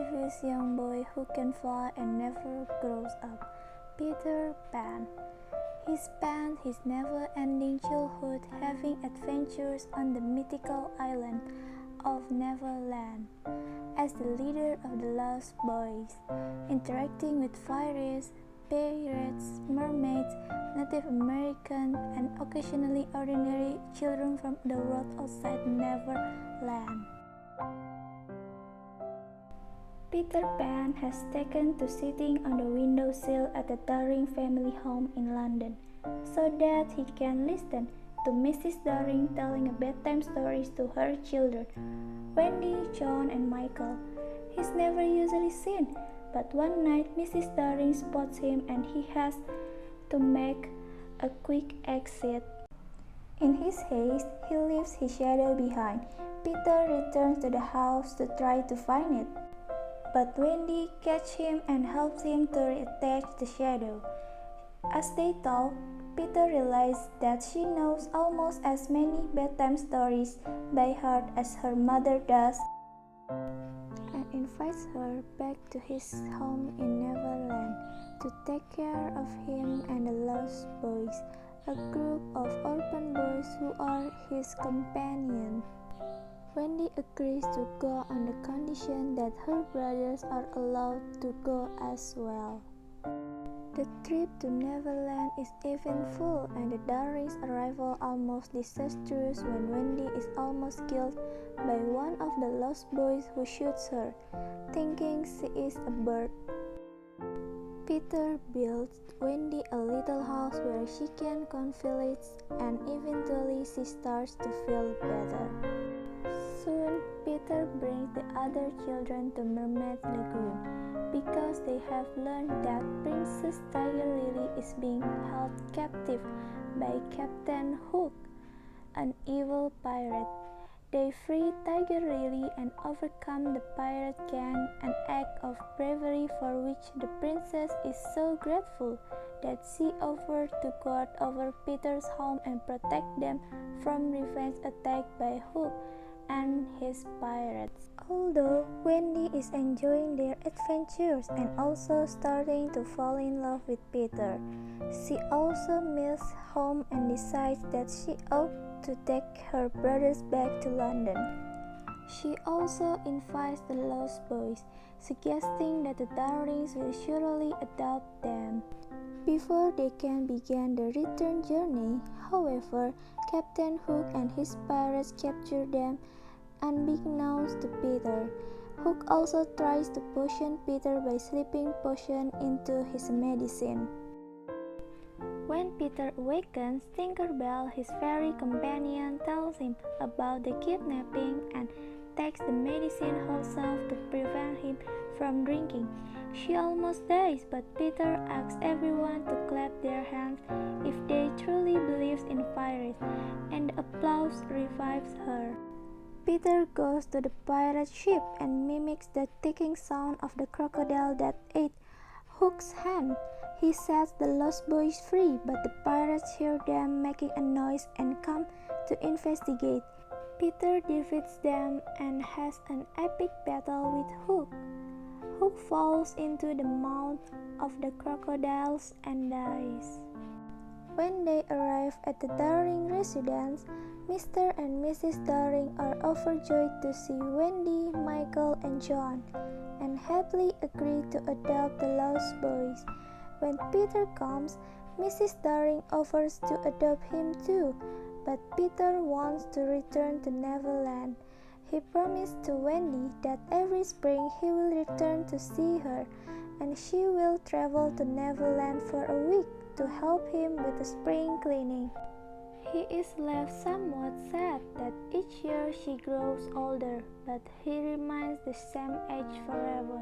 mischievous young boy who can fly and never grows up, Peter Pan. He spent his never-ending childhood having adventures on the mythical island of Neverland as the leader of the Lost Boys, interacting with fairies, pirates, mermaids, Native American, and occasionally ordinary children from the world outside Neverland. Peter Pan has taken to sitting on the windowsill at the Daring family home in London, so that he can listen to Mrs. Daring telling bedtime stories to her children, Wendy, John, and Michael. He's never usually seen, but one night Mrs. Daring spots him and he has to make a quick exit. In his haste, he leaves his shadow behind. Peter returns to the house to try to find it, but Wendy catches him and helps him to reattach the shadow. As they talk, Peter realizes that she knows almost as many bedtime stories by heart as her mother does, and invites her back to his home in Neverland to take care of him and the Lost Boys, a group of orphan boys who are his companions. Wendy agrees to go on the condition that her brothers are allowed to go as well. The trip to Neverland is eventful and the Darings' arrival almost disastrous when Wendy is almost killed by one of the Lost Boys who shoots her, thinking she is a bird. Peter builds Wendy a little house where she can confide and eventually she starts to feel better. Soon, Peter brings the other children to Mermaid Lagoon because they have learned that Princess Tiger Lily is being held captive by Captain Hook, an evil pirate. They free Tiger Lily and overcome the pirate gang, an act of bravery for which the princess is so grateful that she offered to guard over Peter's home and protect them from revenge attack by Hook and his pirates. Although Wendy is enjoying their adventures and also starting to fall in love with Peter, she also misses home and decides that she ought to take her brothers back to London. She also invites the Lost Boys, suggesting that the Darlings will surely adopt them before they can begin the return journey. However, Captain Hook and his pirates capture them unbeknownst to Peter. Hook also tries to poison Peter by slipping potion into his medicine. When Peter awakens, Tinkerbell, his fairy companion, tells him about the kidnapping and takes the medicine herself to prevent him from drinking. She almost dies, but Peter asks everyone to clap their hands if they truly believe in fairies, and the applause revives her. Peter goes to the pirate ship and mimics the ticking sound of the crocodile that ate Hook's hand. He sets the Lost Boys free, but the pirates hear them making a noise and come to investigate. Peter defeats them and has an epic battle with Hook. Hook falls into the mouth of the crocodiles and dies. When they arrive at the Daring residence, Mr. and Mrs. Daring are overjoyed to see Wendy, Michael, and John, and happily agree to adopt the Lost Boys. When Peter comes, Mrs. Daring offers to adopt him too, but Peter wants to return to Neverland. He promised to Wendy that every spring he will return to see her, and she will travel to Neverland for a week to help him with the spring cleaning. He is left somewhat sad that each year she grows older, but he remains the same age forever.